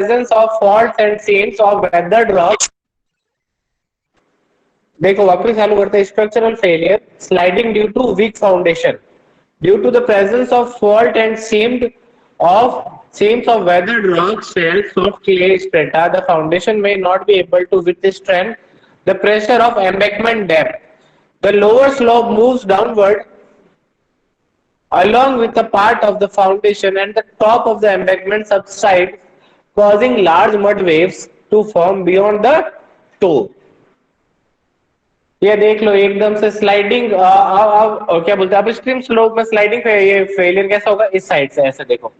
presence of faults and seams of weathered rock, देखो वापस चालू करते हैं. Structural failure, sliding due to weak foundation, due to the presence of fault and seams of weathered rock, shells, soft clay strata, the foundation may not be able to withstand the pressure of embankment depth. The lower slope moves downward along with a part of the foundation, and the top of the embankment subsides, causing large mud waves to form beyond the toe. ये देख लो एकदम से sliding, क्या बोलते हैं, अब stream slope में sliding ये फेलियर कैसा होगा, इस साइड से ऐसे देखो.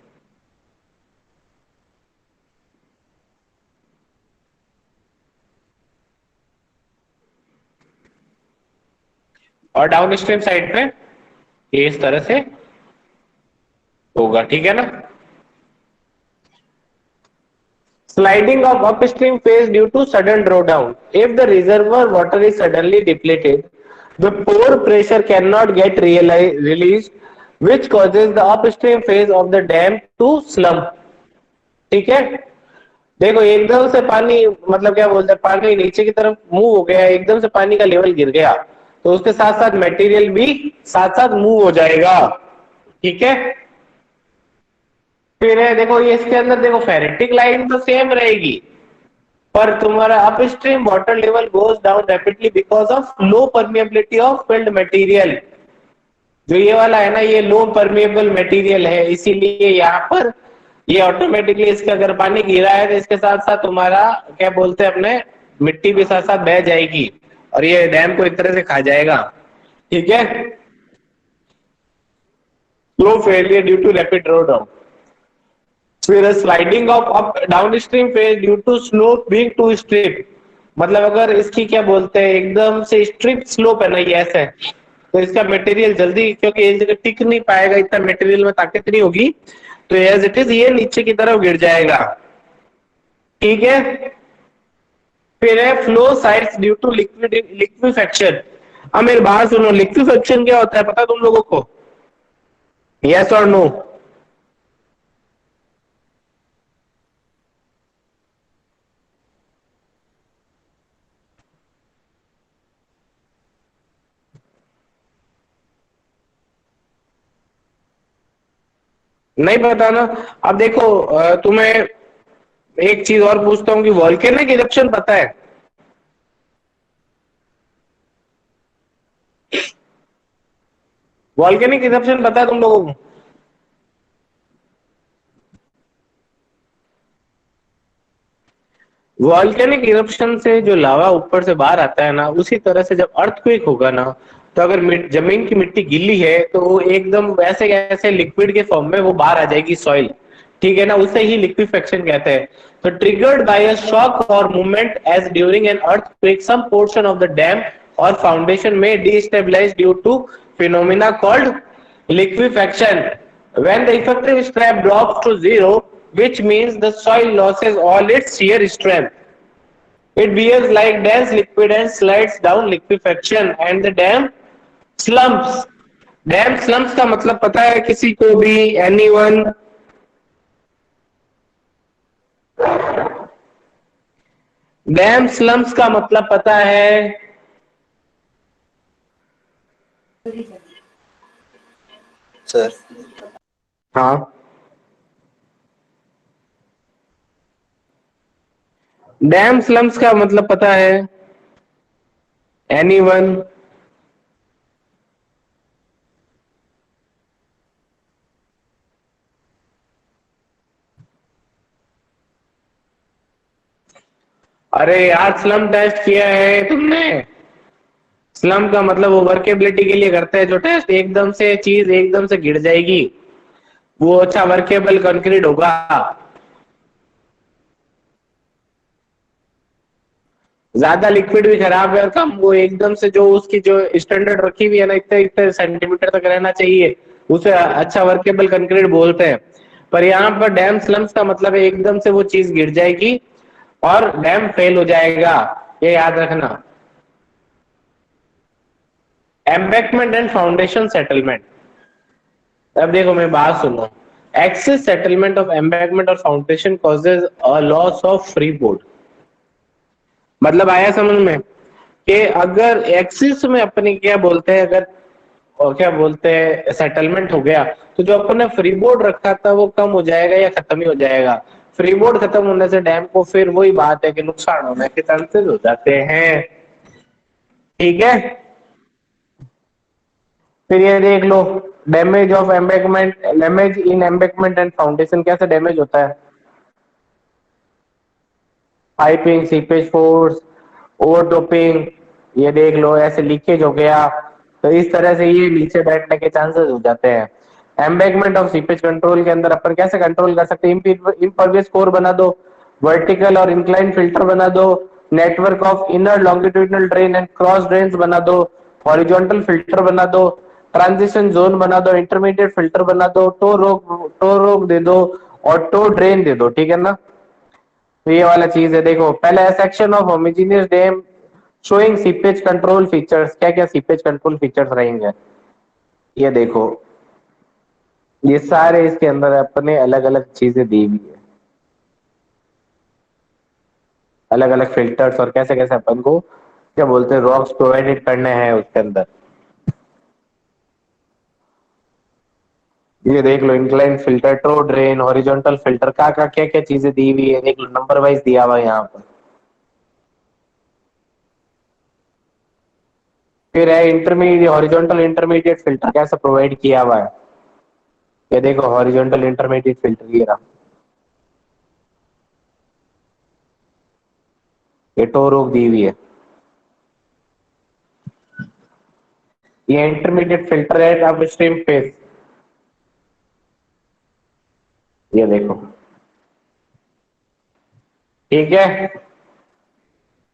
और डाउन स्ट्रीम साइड पे ये इस तरह से होगा. ठीक है ना. Sliding of upstream phase due to sudden drawdown. If the reservoir water is suddenly depleted, the pore pressure cannot get released, which causes the upstream phase of the dam to slump. ठीक है. देखो एकदम से पानी, मतलब क्या बोलते हैं, पानी नीचे की तरफ मूव हो गया, एकदम से पानी का लेवल गिर गया, तो उसके साथ साथ मटेरियल भी साथ साथ मूव हो जाएगा. ठीक है. फिर है देखो ये इसके अंदर देखो फेरेटिक लाइन तो सेम रहेगी, पर तुम्हारा upstream water level goes down rapidly because of low permeability of field material. जो ये वाला है ना, ये लो परमिएबल मटेरियल है, इसीलिए यहाँ पर ये ऑटोमेटिकली इसके अगर पानी गिरा है तो इसके साथ साथ तुम्हारा क्या बोलते हैं अपने मिट्टी भी साथ साथ बह जाएगी और ये डैम को एक तरह से खा जाएगा. ठीक है. Slow failure due to rapid drawdown. फिर sliding of downstream face due to slope being too steep. मतलब अगर इसकी क्या बोलते हैं एकदम से स्ट्रिप स्लोप है ना, ये ऐसे है, तो इसका मटेरियल जल्दी, क्योंकि एक जगह टिक नहीं पाएगा, इतना मटेरियल में ताकत नहीं होगी, तो एज इट इज ये नीचे की तरफ गिर जाएगा. ठीक है. फिर है flow slides due to liquefaction. अब मेरी बात सुनो, लिक्विफेक्शन क्या होता है पता तुम लोगों को? यस और नो? नहीं पता ना. अब देखो तुम्हें एक चीज और पूछता हूँ कि वॉल्केनिक इरप्शन पता है? वॉल्केनिक इरप्शन पता है तुम लोगों को? वॉल्केनिक इरप्शन से जो लावा ऊपर से बाहर आता है ना, उसी तरह से जब अर्थक्वेक होगा ना, तो अगर जमीन की मिट्टी गीली है तो वो एकदम वैसे कैसे लिक्विड के फॉर्म में वो बाहर आ जाएगी सॉइल. ठीक है ना. उसे ही लिक्विफेक्शन कहते हैं. तो triggered by a shock or movement as during an earthquake, some portion of the dam or foundation में destabilise due to phenomena called liquefaction. When the effective strap drops to zero, which means the soil loses all its shear strength, it behaves like dense liquid and slides down liquefaction and the dam slumps. Dam slumps का मतलब पता है किसी को भी? Anyone? Dam slumps का मतलब पता है? सर हाँ. डैम स्लम्प्स का मतलब पता है? एनीवन? अरे यार स्लम टेस्ट किया है तुमने? स्लम का मतलब वो वर्केबिलिटी के लिए करते हैं जो टेस्ट, एकदम से चीज एकदम से गिर जाएगी, वो अच्छा वर्केबल कंक्रीट होगा. ज्यादा लिक्विड भी खराब है और कम, वो एकदम से जो उसकी जो स्टैंडर्ड रखी हुई है ना, इतने इतने सेंटीमीटर तक रहना चाहिए, उसे अच्छा वर्केबल कंक्रीट बोलते हैं. पर यहाँ पर डैम स्लम्स का मतलब है एकदम से वो चीज गिर जाएगी और डैम फेल हो जाएगा. ये याद रखना. Embankment and foundation settlement. अब देखो मैं बात सुनो, Excess settlement of embankment or foundation causes a loss of freeboard. मतलब आया समझ में कि अगर एक्सिस में अपने क्या बोलते हैं, अगर और क्या बोलते हैं सेटलमेंट हो गया तो जो अपन ने फ्री बोर्ड रखा था वो कम हो जाएगा या खत्म ही हो जाएगा। फ्री बोर्ड खत्म होने से डैम को फिर वही बात है कि नुकसान होने के चांसेस हो जाते हैं। ठीक है, फिर ये देख लो, damage of embankment, damage in embankment and foundation कैसे डैमेज होता है? पाइपिंग, सीपेज फोर्स, ओवरटॉपिंग, ये देख लो ऐसे लीकेज हो गया तो इस तरह से ये नीचे बैठने के चांसेस हो जाते हैं। एम्बैकमेंट ऑफ सीपेज कंट्रोल के अंदर अपन कैसे कंट्रोल कर सकते हैं? इम्परवियस कोर बना दो, वर्टिकल और इंक्लाइन फिल्टर बना दो, network of inner longitudinal drain and cross drains बना दो, हॉरिजॉन्टल फिल्टर बना दो, ट्रांजिशन जोन बना दो, इंटरमीडिएट फिल्टर बना दो, टो रोक दे दो और टो ड्रेन दे दो। ठीक है ना? तो ये वाला चीज है, देखो पहला section of homogeneous dam showing seepage control features, क्या क्या सीपेज कंट्रोल फीचर्स रहेंगे ये देखो। ये सारे इसके अंदर अपने अलग अलग चीजें दी हुई है, अलग अलग फिल्टर्स और कैसे कैसे अपन को क्या बोलते हैं रॉक्स प्रोवाइडेड करने हैं उसके अंदर। ये देख लो, incline filter, toe drain, horizontal filter, का क्या क्या चीजें दी हुई है, देख लो नंबर वाइज दिया हुआ है यहाँ पर। फिर है इंटरमीडिएट, हॉरिजॉन्टल इंटरमीडिएट फिल्टर कैसे प्रोवाइड किया हुआ है, ये देखो हॉरिजॉन्टल इंटरमीडिएट फिल्टर ये रहा, ये टो रोक दी हुई है। ये इंटरमीडिएट फिल्टर है अपस्ट्रीम फेस, ये देखो। ठीक है,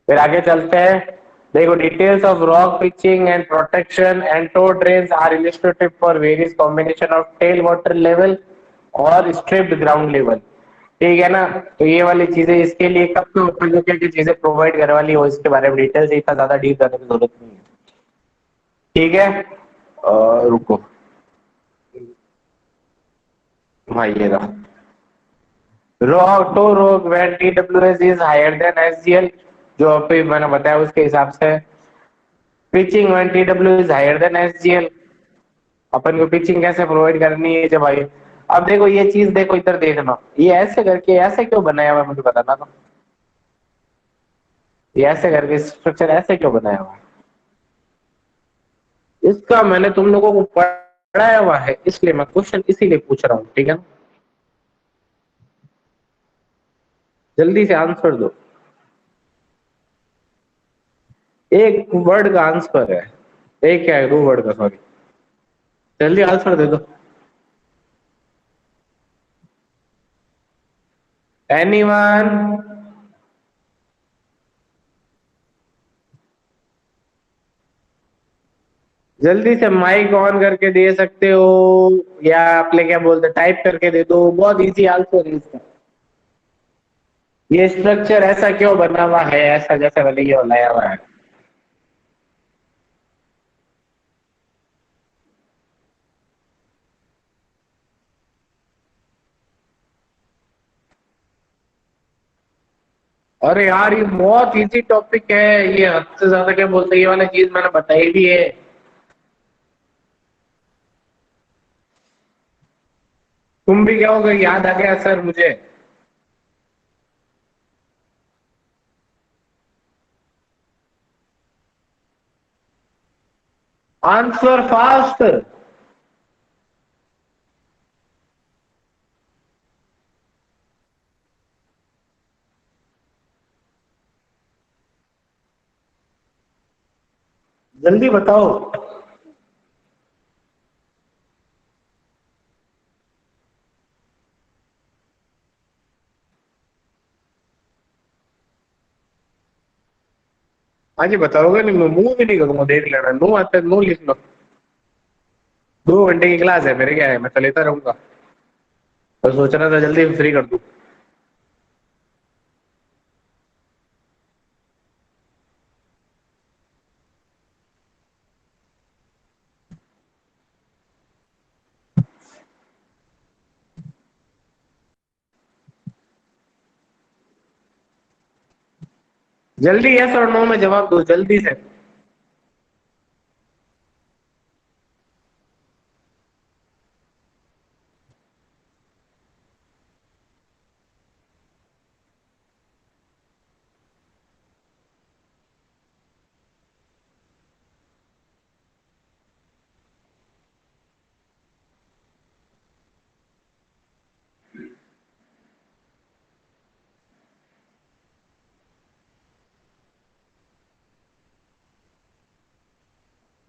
फिर आगे चलते हैं। देखो details of rock pitching and protection and toe drains are illustrative for various combination of tail water level और स्ट्रिप्ड ग्राउंड लेवल। ठीक है ना? तो ये वाली चीजें इसके लिए कब तो अपन को क्या क्या चीजें प्रोवाइड करने वाली हो इसके बारे में डिटेल से इतना ज्यादा डीप जाने की जरूरत नहीं है। ठीक है, रुको, हाँ ये रहा। Rock toe rock when TWS is higher than SGL, जो अभी मैंने बताया उसके हिसाब से। Pitching when TW is higher than SGL, अपन को पिचिंग कैसे प्रोवाइड करनी है जब भाई। अब देखो ये चीज, देखो इधर देखना, ये ऐसे करके ऐसे क्यों बनाया हुआ है मुझे बताना ना। ये ऐसे करके स्ट्रक्चर ऐसे क्यों बनाया हुआ है? इसका मैंने तुम लोगों को पढ़ाया हुआ है इसलिए मैं क्वेश्चन इसीलिए पूछ रहा हूँ। ठीक है, जल्दी से आंसर दो, एक वर्ड का आंसर है, एक क्या है, दो वर्ड का, सॉरी, जल्दी आंसर दे दो। एनीवन? जल्दी से माइक ऑन करके दे सकते हो या अपने क्या बोलते टाइप करके दे दो, बहुत इजी आंसर है इसका। ये स्ट्रक्चर ऐसा क्यों बना हुआ है, ऐसा जैसे वाले ये बनाया हुआ है? अरे यार ये बहुत इजी टॉपिक है, ये हद से ज्यादा क्या बोलते हैं, ये वाला चीज मैंने बताई भी है। तुम भी क्या होगा, याद आ गया सर मुझे। Answer fast. जल्दी बताओ। हाँ जी बताओगे नहीं, मैं मुंह भी नहीं करूंगा, देख लेना, नो आता नो लिख लो। 2 घंटे की क्लास है मेरे, क्या है, मैं तो लेता रहूंगा। तो सोच रहा था जल्दी फ्री कर दूं। जल्दी यस और नो में जवाब दो, जल्दी से।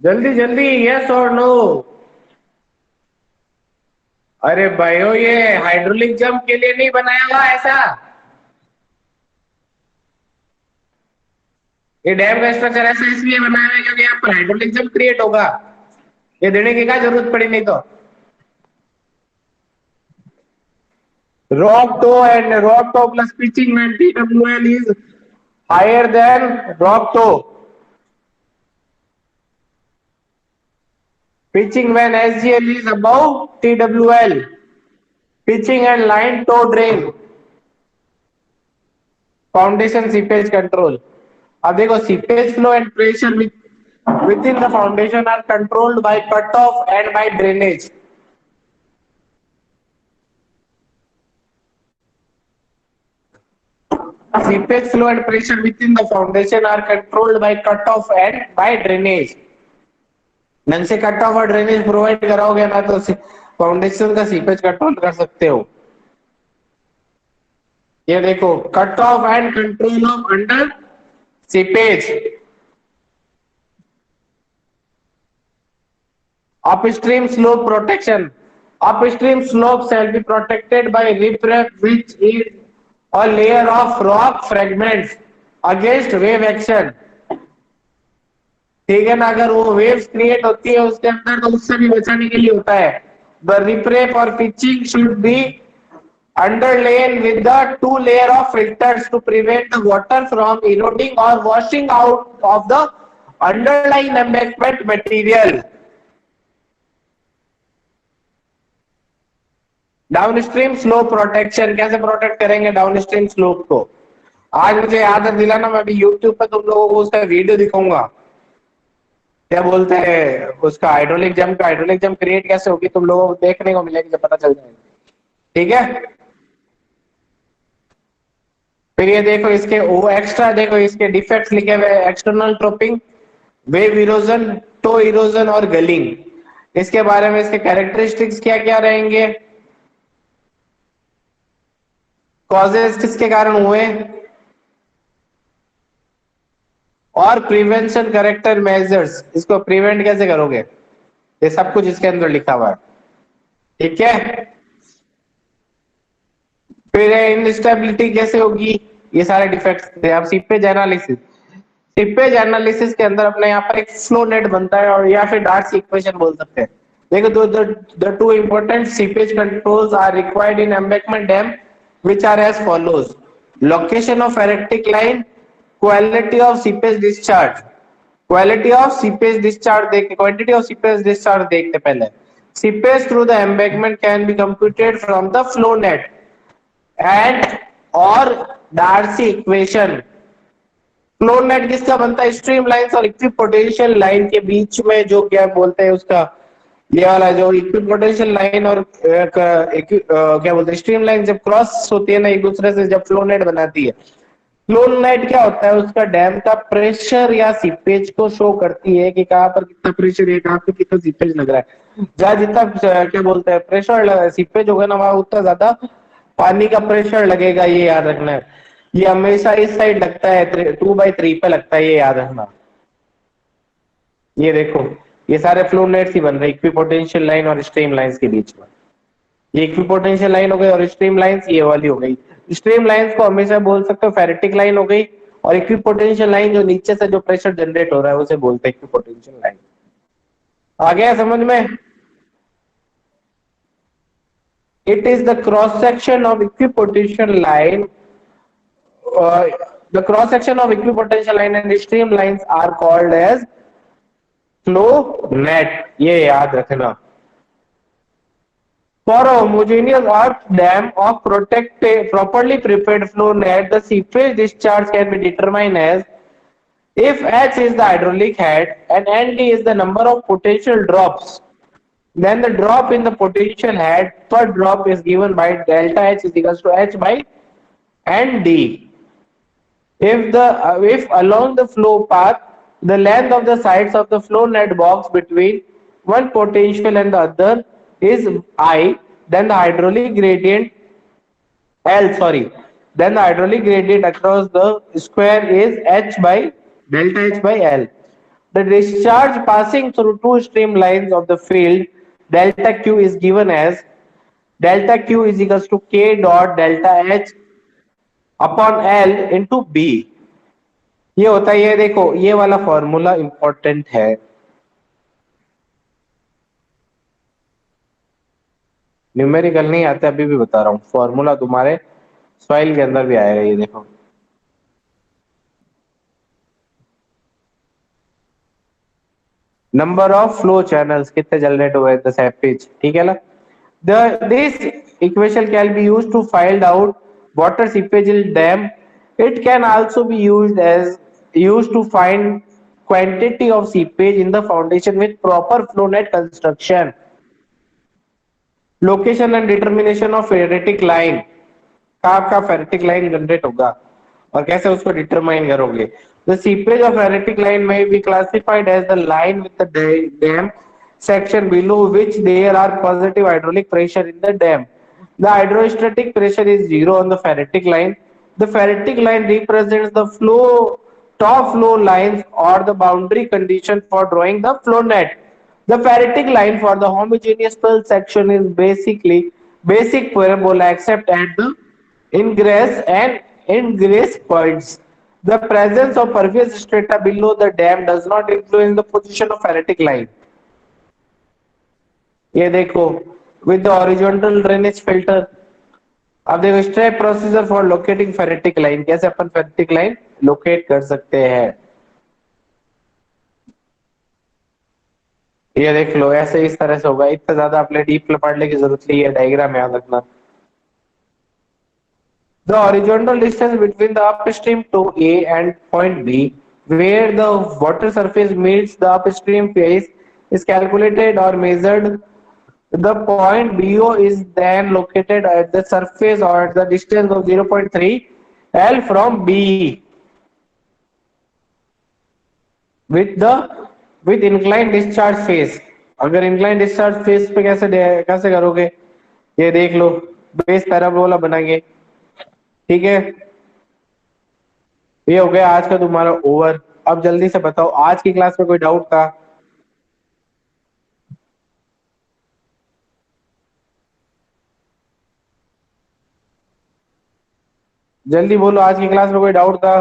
जल्दी जल्दी, यस और नो। अरे भाइयों, ये हाइड्रोलिक जंप के लिए नहीं बनाया हुआ ऐसा। ये डैम का स्ट्रक्चर ऐसा इसलिए बनाया है क्योंकि यहाँ पर हाइड्रोलिक जंप क्रिएट होगा। ये देने की क्या जरूरत पड़ी नहीं तो। Rock toe and rock toe plus pitching when TWL is higher than rock toe. Pitching when SGL is above TWL. Pitching and line toe drain. Foundation seepage control. अब देखो, seepage flow and pressure within the foundation are controlled by cutoff and by drainage. Seepage flow and pressure within the foundation are controlled by cutoff and by drainage. ढंग से cut off और drainage provide कराओगे ना तो foundation का seepage control कर सकते हो। ये देखो, cut off and control of under seepage. Upstream slope protection. Upstream slope shall be protected by riprap, which is a layer of rock fragments against wave action. ठीक है ना, अगर वो वेव्स क्रिएट होती है उसके अंदर तो उससे भी बचाने के लिए होता है। द रिप्रेप और pitching should be underlain with the two layer of filters to prevent the water from eroding or washing out of the underlying embankment material. Downstream slope protection, कैसे प्रोटेक्ट करेंगे डाउनस्ट्रीम स्लोप को? आज मुझे याद दिलाना, मैं अभी यूट्यूब पे तुम लोगों को उसका वीडियो दिखाऊंगा। क्या बोलते हैं उसका, हाइड्रोलिक जंप क्रिएट कैसे होगी तुम लोगों को देखने को मिलेगी, जब पता चल जाएगा। ठीक है, फिर ये देखो इसके वो एक्स्ट्रा, देखो इसके डिफेक्ट्स लिखे हुए, external dropping, wave erosion, toe erosion और गलिंग। इसके बारे में इसके कैरेक्टरिस्टिक्स क्या क्या रहेंगे, कॉजेस किसके कारण हुए, और प्रिवेंशन करेक्टर मेजर्स, इसको प्रिवेंट कैसे करोगे, ये सब कुछ इसके अंदर लिखा हुआ है। ठीक है, फिर इनस्टेबिलिटी कैसे होगी, ये सारे डिफेक्ट्स थे। अब सीपेज एनालिसिस, सीपेज एनालिसिस के अंदर अपने यहाँ पर एक फ्लो नेट बनता है, और या फिर डार्सी इक्वेशन बोल सकते हैं। देखो, the two important seepage controls are required in embankment dam which are as follows: location of erratic line, quality of seepage discharge, quality of seepage discharge देखते, quantity of seepage discharge देखते पहले। seepage through the embankment can be computed from the flow net and or Darcy equation। Flow net किसका बनता है, stream lines और equipotential line के बीच में जो क्या बोलते हैं उसका, ये वाला जो इक्विपोटेंशियल लाइन और क्या बोलते हैं स्ट्रीम लाइन जब क्रॉस होती है ना एक दूसरे से, जब फ्लो नेट बनाती है, फ्लो नेट क्या होता है, उसका डैम का प्रेशर या सीपेज को शो करती है कि कहाँ पर कितना प्रेशर है, कहाँ पर कितना सीपेज लग रहा है। जहाँ जितना क्या बोलते हैं प्रेशर सीपेज होगा ना, वहां उतना ज्यादा पानी का प्रेशर लगेगा, ये याद रखना है। ये हमेशा इस साइड लगता है, 2/3 पे लगता है, ये याद रखना। ये देखो, ये सारे फ्लो नेट्स ही बन रहे इक्विपोटेंशियल लाइन और स्ट्रीम लाइंस के बीच में। ये इक्विपोटेंशियल लाइन हो गई और स्ट्रीम लाइंस ये वाली हो गई। स्ट्रीम लाइंस को हमेशा बोल सकते हो फेरेटिक लाइन हो गई, और इक्विपोटेंशियल लाइन जो नीचे से जो प्रेशर जनरेट हो रहा है उसे बोलते हैं इक्विपोटेंशियल लाइन। आ गया समझ में? It is the cross section of equipotential line, the cross section of equipotential line and stream lines are called as flow net, ये याद रखना। For a homogeneous earth dam of protected, properly prepared flow net, the seepage discharge can be determined as if H is the hydraulic head and ND is the number of potential drops, then the drop in the potential head per drop is given by delta H is equals to H by ND. If along the flow path the length of the sides of the flow net box between one potential and the other is I, then the hydraulic gradient L, sorry, then the hydraulic gradient across the square is H by delta H by L. The discharge passing through two streamlines of the field delta Q is given as delta Q is equals to K dot delta H upon L into B. ये होता है, ये देखो ये वाला formula important है. Numerical नहीं आता, अभी भी बता रहा हूँ, फॉर्मूला तुम्हारे सॉइल के अंदर भी आएगा. ये देखो नंबर ऑफ फ्लो चैनल्स कितने जनरेट हुए द सेपेज, ठीक है ना. This equation can be used to find out water seepage in dam. It can also be used to find quantity of seepage in the foundation with proper flow net construction. Location and determination of ferritic line. आपका ferritic line generate होगा और कैसे उसको determine करोगे. The seepage of ferritic line may be classified as the line with the dam section below which there are positive hydraulic pressure in the dam. The hydrostatic pressure is zero on the ferritic line. The ferritic line represents the top flow lines or the boundary condition for drawing the flow net. The ferritic line for the homogeneous fill section is basically basic parabola except at the ingress and ingress points. The presence of pervious strata below the dam does not influence the position of ferritic line. ये देखो with the horizontal drainage filter. अब देखो step procedure for locating ferritic line, कैसे अपन ferritic line locate कर सकते हैं. ये देख लो ऐसे इस तरह से होगा. इतना ज्यादा अपने डीप पढ़ने की जरूरत नहीं है, डायग्राम याद रखना. The horizontal distance between the upstream to A and point B, where the water surface meets the upstream face, is calculated or measured. The point BO is then located at the surface or at the distance of 0.3 L from B with inclined discharge face. अगर inclined discharge face पे कैसे करोगे, ये देख लो. Base parabola बनाएंगे, ठीक है. ये हो गया आज का तुम्हारा ओवर. अब जल्दी से बताओ आज की क्लास में कोई डाउट था. जल्दी बोलो आज की क्लास में कोई डाउट था.